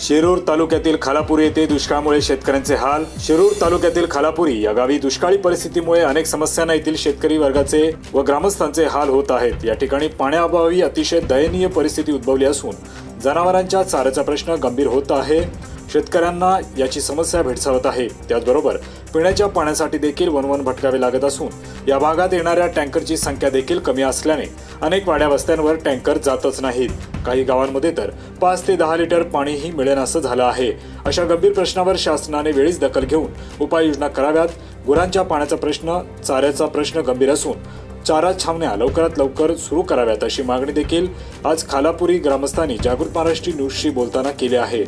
शिरूर तालुक्यातील खालापुरी येथे दुष्काळामुळे शेतकऱ्यांचे हाल। शिरूर तालुक्यातील खालापुरी या गावी दुष्काळी परिस्थितीमुळे अनेक समस्यांना येथील शेतकरी वर्गाचे व ग्रामस्थांचे हाल होत आहेत। या ठिकाणी पाण्याअभावी अतिशय दयनीय परिस्थिती उद्भवली असून जनावरांच्या चाऱ्याचा प्रश्न गंभीर होत आहे। शेतकऱ्यांना याची समस्या भेडसावत आहे। त्याचबरोबर पिण्याच्या पाण्यासाठी देखील वनवन भटकावे लागत असून या भागात येणाऱ्या टँकरची संख्या देखील कमी असल्याने अनेक वाड्या वस्त्यांवर टँकर जातच नाहीत। काही गावांमध्ये तर 5 ते 10 लिटर पाणीही मिळेनासं झालं आहे। अशा गंभीर प्रश्नावर शासनाने वेळीच दखल घेऊन उपाययोजना कराव्यात। गुरांच्या पाण्याचा प्रश्न, चाऱ्याचा प्रश्न गंभीर असून चारा छावण्या लवकरात लवकर सुरू कराव्यात अशी मागणी देखील आज खालापुरी ग्रामस्थांनी जागृत महाराष्ट्र न्यूजशी बोलताना केली आहे।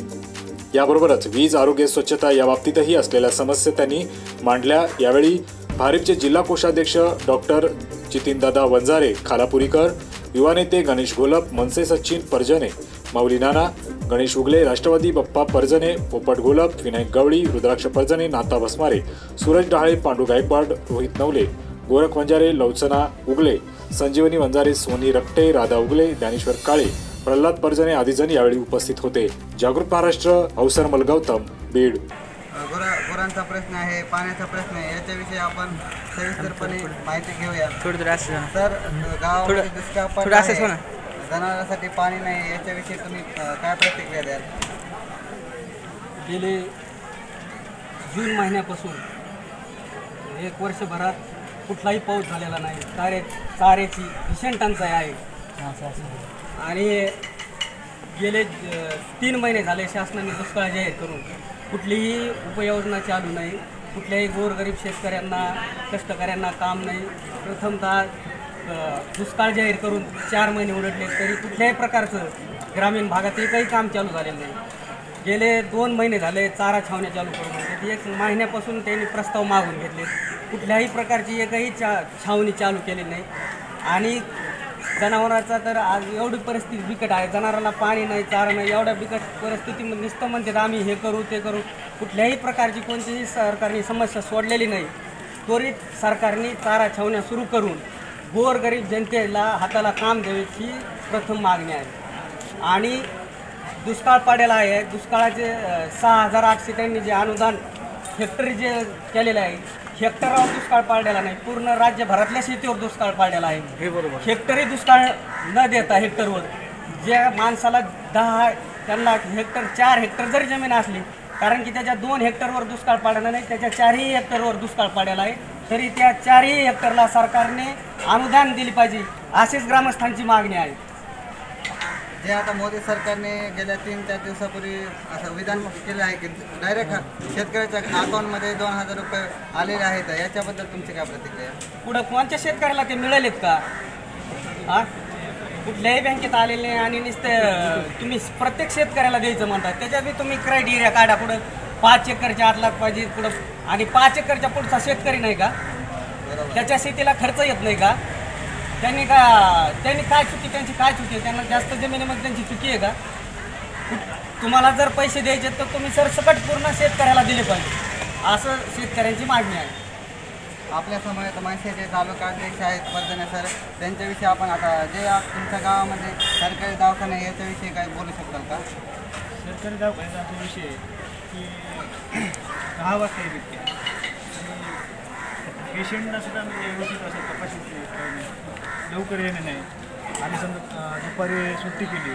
याबरोबरच वीज, आरोग्य, स्वच्छता या बाबतीतही असलेल्या समस्या त्यांनी मांडल्या। यावेळी भारिपचे जिल्हा कोषाध्यक्ष डॉक्टर जितीनदादा वंजारे खालापुरीकर, युवा नेते गणेश घोलप, मनसे सचिन परजने, माऊली नाना, गणेश उगले, राष्ट्रवादी बप्पा परजने, पोपट घोलप, विनायक गवळी, रुद्राक्ष परजने, नाता भस्मारे, सूरज डहाळे, पांडू गायकवाड, रोहित नवले, गोरख वंजारे, लवचना उगले, संजीवनी वंजारे, सोनी रक्टे, राधा उगले, ज्ञानेश्वर काळे, प्रल्हाद परजने आदी जण यावेळी उपस्थित होते। जागृत महाराष्ट्र, अवसर मलगौतम, बीड। गुरांचा प्रश्न आहे, पाण्याचा प्रश्न आहे, याच्याविषयी आपण सविस्तरपणे माहिती घेऊया। तर गावामध्ये दुष्काळ पडला आहे, जनावरांसाठी पाणी नाही, याच्याविषयी तुम्ही काय प्रतिक्रिया द्याल? गेले जून महिन्यापासून 1 वर्षभरात कुठलाही पाऊस झालेला नाही। चाऱ्याची भीषण टंचाई आहे आणि गेले 3 महिने झाले शासनाने दुष्काळ जाहीर करून कुठलीही उपाययोजना चालू नाही। कुठल्याही गोरगरीब शेतकऱ्यांना, कष्टकऱ्यांना काम नाही। प्रथमतः दुष्काळ जाहीर करून 4 महिने उलटले तरी कुठल्याही प्रकारचं ग्रामीण भागात एकही काम चालू झालेलं नाही। गेले 2 महिने झाले चारा छावण्या चालू करून म्हणजे 1 महिन्यापासून त्यांनी प्रस्ताव मागून घेतले, कुठल्याही प्रकारची एकही छावणी चालू केली नाही। आणि जनावरांचा तर आज एवढी परिस्थिती बिकट आहे, जनावरांना पाणी नाही, चारा नाही, एवढ्या बिकट परिस्थितीमध्ये नुसतं म्हणतात आम्ही हे करू ते करू, कुठल्याही प्रकारची कोणतीही सरकारने समस्या सोडलेली नाही। त्वरित सरकारने चारा छावण्या सुरू करून गोरगरीब जनतेला हाताला काम द्यायची प्रथम मागणी आहे। आणि दुष्काळ पडलेला आहे, दुष्काळाचे 6800 त्यांनी जे अनुदान हेक्टरी जे केलेलं आहे, हेक्टरवर दुष्काळ पडलेला नाही, पूर्ण राज्यभरातल्या शेतीवर दुष्काळ पडलेला आहे। हे बरोबर, हेक्टरी दुष्काळ न देता हेक्टरवर ज्या माणसाला 10 त्यांना हेक्टर 4 हेक्टर जरी जमीन असली, कारण की त्याच्या 2 हेक्टरवर दुष्काळ पडलेला नाही, त्याच्या 4ही हेक्टरवर दुष्काळ पडलेला आहे, तरी त्या 4ही हेक्टरला सरकारने अनुदान दिले पाहिजे अशीच ग्रामस्थांची मागणी आहे। जे आता मोदी सरकारने गेल्या 3-4 दिवसापूर्वी असं विधान केलं आहे की डायरेक्ट शेतकऱ्याच्या अकाउंटमध्ये 2000 रुपये आलेले आहेत, याच्याबद्दल तुमची काय प्रतिक्रिया? पुढं कोणत्या शेतकऱ्याला ते मिळालेत का? कुठल्याही बँकेत आलेले नाही आणि नुसतं तुम्ही प्रत्येक शेतकऱ्याला द्यायचं म्हणतात, त्याच्यात बी तुम्ही क्रायटेरिया काढा। पुढं 5 एकरच्या आत लाख पाहिजे पुढं, आणि 5 एकरच्या पुढचा शेतकरी नाही का? त्याच्या शेतीला खर्च येत नाही का? त्यांनी काय चुकी, त्यांची काय चुकी आहे? त्यांना जास्त जमिनीमध्ये त्यांची चुकी आहे का? तुम्हाला जर पैसे द्यायचे तर तुम्ही सरसकट पूर्ण शेतकऱ्याला दिले पाहिजे, असं शेतकऱ्यांची मागणी आहे। आपल्या समोर मनसेचे तालुका अध्यक्ष आहेत परजने सर, त्यांच्याविषयी आपण आता जे तुमच्या गावामध्ये सरकारी दवाखाने याच्याविषयी काय बोलू शकाल का? सरकारी दवाखान्याचा विषय की 10 वाजता येते, पेशंटना सुद्धा व्यवस्थित असं तपासणी लवकर येणे नाही। आणि समजा दुपारी सुट्टी केली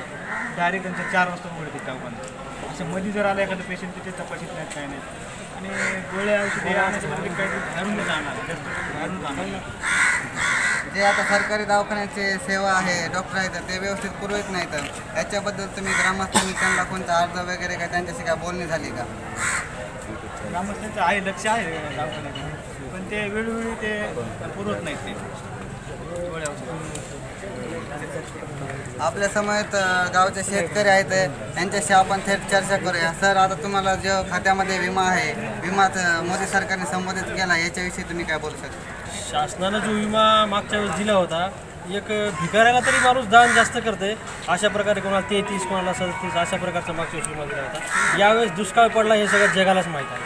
डायरेक्ट त्यांच्या 4 वाजता उघडते दवाखाना, असं मध्ये जर आलं एखादं पेशंट तिथे तपासित नाहीत, काय नाही, आणि गोळ्या औषधे आणण्यासाठी काही घरून जाणार, जास्त घरून जाणार। जे आता सरकारी दवाखान्याची सेवा आहे, डॉक्टर आहेत ते व्यवस्थित पुरवत नाहीत, याच्याबद्दल तुम्ही ग्रामस्थांनी त्यांना कोणता अर्ज वगैरे काय त्यांच्याशी काय बोलणी झाली का? ग्रामस्थांचं आहे, लक्ष आहे दवाखान्यात, पण ते वेळोवेळी ते पुरवत नाहीत ते गोळ्या औषध। आपल्या समोर गावचे शेतकरी आहेत, त्यांच्याशी आपण थेट चर्चा करूया। सर, आता तुम्हाला जो खात्यामध्ये विमा आहे, विमा मोदी सरकारने संबोधित केला, याच्याविषयी तुम्ही काय बोलू शकता? शासनानं जो विमा मागच्या वेळेस दिला होता, एक भिकाऱ्याला तरी माणूस दान जास्त करते, अशा प्रकारे कोणाला 33, कोणाला 37 अशा प्रकारचा मागच्या वेळेस विमा दिला होता। यावेळेस दुष्काळ पडला हे सगळ्या जगालाच माहीत आहे,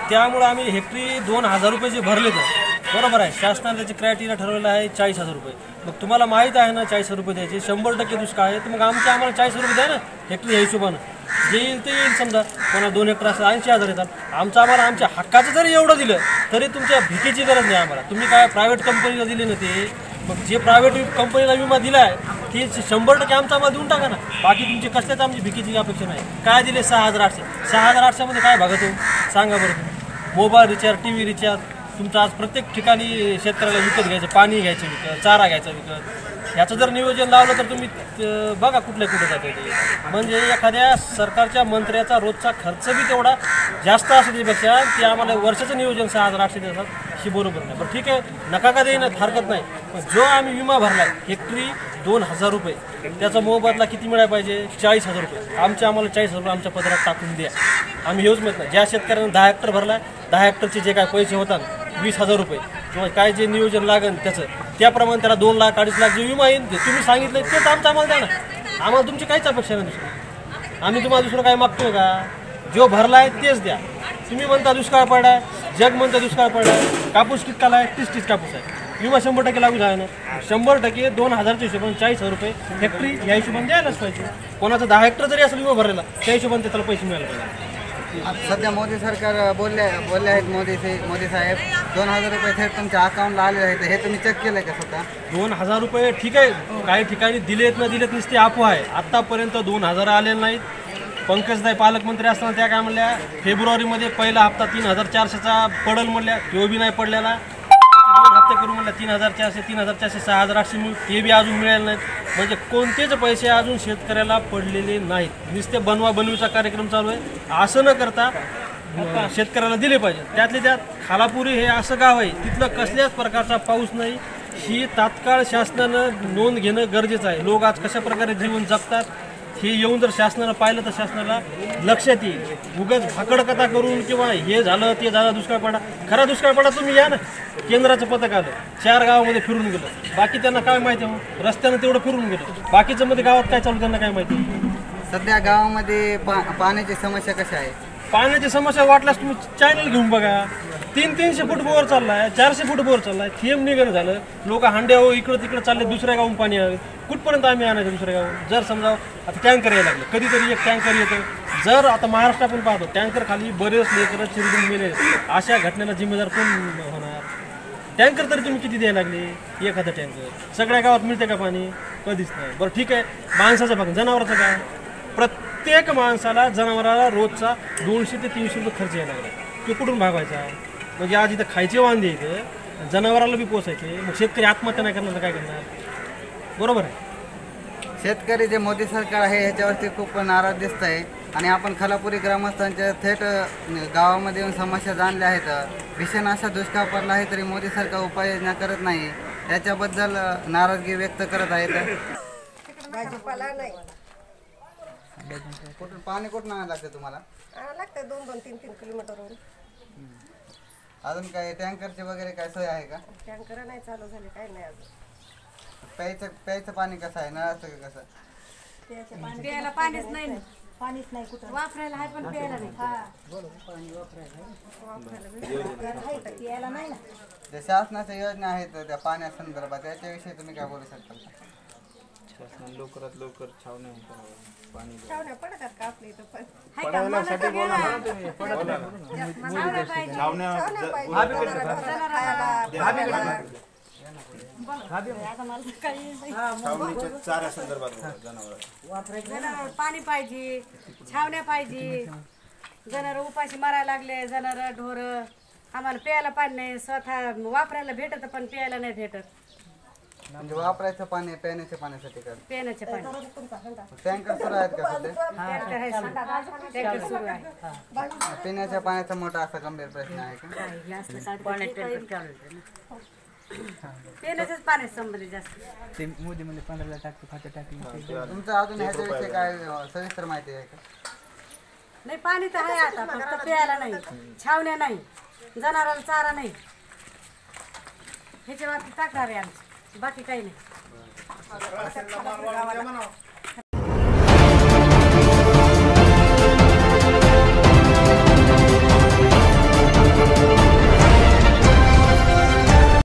त्यामुळे आम्ही हेक्टरी 2000 रुपये जे भरले तर बरोबर आहे, शासनाने त्याची क्रायटेरिया ठरवलेला आहे 40,000 रुपये। मग तुम्हाला माहीत आहे ना 40,000 रुपये द्यायचे, 100% दुष्काळ आहे, तर मग आम्हाला 40,000 रुपये द्या ना हेक्टरी ह्या हिशोबानं। जे येईल ते येईल. समजा कोणा 2 हेक्टर असं 80,000 येतात. आम्हाला आमच्या हक्काचं जरी एवढं दिलं तरी तुमच्या भीतीची गरज नाही आम्हाला. तुम्ही काय प्रायव्हेट कंपनीला दिले ना ते, मग जे प्रायव्हेट कंपनीला विमा दिला आहे ते 100% आम्हाला देऊन टाका ना. बाकी तुमची कसल्याच आमची भीतीची अपेक्षा नाही. काय दिले 6,800. 6,800मध्ये काय भागत हो सांगा बरं तुम्ही. मोबाईल रिचार्ज, TV रिचार्ज तुमचं आज प्रत्येक ठिकाणी शेतकऱ्याला विकत घ्यायचं, पाणी घ्यायचं विकत, चारा घ्यायचा विकत. ह्याचं जर नियोजन लावलं तर तुम्ही बघा कुठे जातं ते. म्हणजे एखाद्या सरकारच्या मंत्र्याचा रोजचा खर्च बी तेवढा जास्त असतो त्यापेक्षा की आम्हाला वर्षाचं नियोजन 6,800 देतात ही बरोबर नाही. बरं ठीक आहे, नका का देईन हरकत नाही. पण जो आम्ही विमा भरला आहे हेक्टरी 2,000 रुपये, त्याचा मोबदला किती मिळायला पाहिजे? 40,000 रुपये. आम्हाला 40,000 रुपये आमच्या पदरात टाकून द्या. आम्ही हेच म्हणत नाही. ज्या शेतकऱ्यानं 10 हेक्टर भरला आहे, 10 हेक्टरचे जे काय पैसे होतात 20,000 रुपये किंवा काय जे नियोजन लागेल त्याचं, त्याप्रमाणे त्याला 2 लाख 2.5 लाख जे विमा येईल ते तुम्ही सांगितलं तेच आम्हाला द्या ना. आम्हाला तुमची काहीच अपेक्षा नाही दुसरं. आम्ही तुम्हाला दुसरं काय मागतोय का? जो भरला आहे तेच द्या. तुम्ही म्हणता दुष्काळ पडलाय, जग म्हणता दुष्काळ पडलाय, कापूस कितकाला आहे? 30 कापूस आहे. विमा 100% लागू झाला ना. 100% 2,000च्या हिशोबाने 40,000 रुपये हेक्टरी या हिशोबाने द्यायलाच पाहिजे. कोणाचा 10 हेक्टर जरी असेल विमा भरलेला त्या हिशोबाने त्याला पैसे मिळायला पाहिजे. सध्या मोदी सरकार बोलले आहेत मोदी साहेब 2,000 रुपये थेट तुमच्या अकाउंटला आले आहेत. हे तुम्ही चेक केलंय का स्वतः? 2,000 रुपये ठीक आहे, काही ठिकाणी दिलेत न दिलेत नुसती अफवा आहे. आत्तापर्यंत 2,000 आलेले नाहीत. पंकजताई पालकमंत्री असताना त्या काय म्हणल्या फेब्रुवारीमध्ये पहिला हप्ता 3,400चा पडल म्हणल्या, तो बी नाही पडलेला. 2 हप्ते करू म्हणल्या 3,400, 3,400, 6,800 मिळून ते बी अजून मिळाले नाहीत. म्हणजे कोणतेच पैसे अजून शेतकऱ्याला पडलेले नाहीत. नुसते बनवाबनवीचा कार्यक्रम चालू आहे. असं न करता शेतकऱ्याला दिले पाहिजे. त्यातले त्यात खालापुरी हे असं गाव आहे तिथलं कसल्याच प्रकारचा पाऊस नाही. ही तात्काळ शासनानं नोंद घेणं गरजेचं आहे. लोक आज कशा प्रकारे जीवन जगतात हे येऊन जर शासनानं पाहिलं तर शासनाला लक्षात येईल. उगाच भाकडकथा करून किंवा हे झालं ते झालं दुष्काळ पडा, खरा दुष्काळ पडा तुम्ही या ना. केंद्राचं पथक आलं 4 गावामध्ये फिरून गेलं, बाकी त्यांना काय माहिती आहे? रस्त्यानं तेवढं फिरून गेलं, बाकीचं मध्ये गावात काय चालू त्यांना काय माहिती? सध्या गावामध्ये पाण्याची समस्या कशी आहे? पाण्याची समस्या वाटल्यास तुम्ही चॅनल घेऊन बघा. 300-300 फूट बोर चाललाय, 400 फूट बोर चाललाय, थेंब निघणं झालं. लोक हांड्या इकडं तिकडं चालले, दुसऱ्या गावून पाणी आलं. कुठपर्यंत आम्ही आणायचं दुसऱ्या गावून? जर समजा आता टँकर यायला लागलं, कधीतरी एक टँकर येतं. जर आता महाराष्ट्र आपण पाहतो टँकर खाली बरेच लेकरं चिरडून गेले, अशा घटनेला जिम्मेदार कोण होणार? टँकर तरी तुम्ही किती द्यायला लागले? एखादा टँकर सगळ्या गावात मिळते का पाणी? कधीच नाही. बरं ठीक आहे, माणसाचं बघा, जनावराचं काय? प्रत्येक माणसाला जनावराला रोजचा 200 ते 300 रुपये खर्च यायला लागला. तो कुठून भागवायचा? म्हणजे आज इथं खायचे वांदे येतं, जनावराला बी पोसायचे. मग शेतकरी आत्महत्या नाही करणार तर काय करणार? बरोबर आहे. शेतकरी जे मोदी सरकार आहे ह्याच्यावरती खूप नाराज दिसत आहे. आणि आपण खालापुरी ग्रामस्थांच्या थेट गावामध्ये येऊन समस्या जाणल्या आहेत. भीषण असा दुष्काळ पडला आहे तरी मोदी सरकार उपाययोजना करत नाही. याच्याबद्दल नाराजगी व्यक्त करत आहेत. कुठून पाणी कुठून आणायला लागतं तुम्हाला? लागतं 2-3 किलोमीटरवरून. अजून काय टँकरचे वगैरे काय सोय आहे का? टँकर नाही चालू झाले, काय नाही अजून. प्यायचं पाणी कसं आहे? नळाचं कसं? प्यायला पाणीच नाही. पाणीच नाही कुठं. वापरायला आहे पण प्यायला नाही. प्यायला नाही ना. ज्या शासनाच्या योजना आहेत त्या पाण्यासंदर्भात त्याच्याविषयी तुम्ही काय बोलू शकता? लवकरात लवकर छावण्या पाणी छावण्या पडतात का आपल्या इथं? पण चारा संदर्भात जनावर पाणी पाहिजे, छावण्या पाहिजे. जनावर उपाशी मारायला लागले, जनावर ढोर. आम्हाला प्यायला पाणी नाही, स्वतः वापरायला भेटत पण प्यायला नाही भेटत. म्हणजे वापरायचं पाणी पिण्याच्या पाण्यासाठी का? पिण्याचे पाणी टँकर सुरू आहेत का सध्या? टँकर सुरू आहे. पिण्याच्या पाण्याचा मोठा असा गंभीर प्रश्न आहे का? पिण्याच्याच पाण्यात संबंधित जास्त. ते मोदीमध्ये 15 टाकतो, खातं टाकलं. तुमचं अजून ह्याच्याविषयी काय सविस्तर माहिती आहे का? नाही, पाणी तर आहे आता, फक्त प्यायला नाही, छावण्या नाही, जनावराला चारा नाही. ह्याच्या बाबतीत तक्रार आहे आमची, बाकी काही नाही.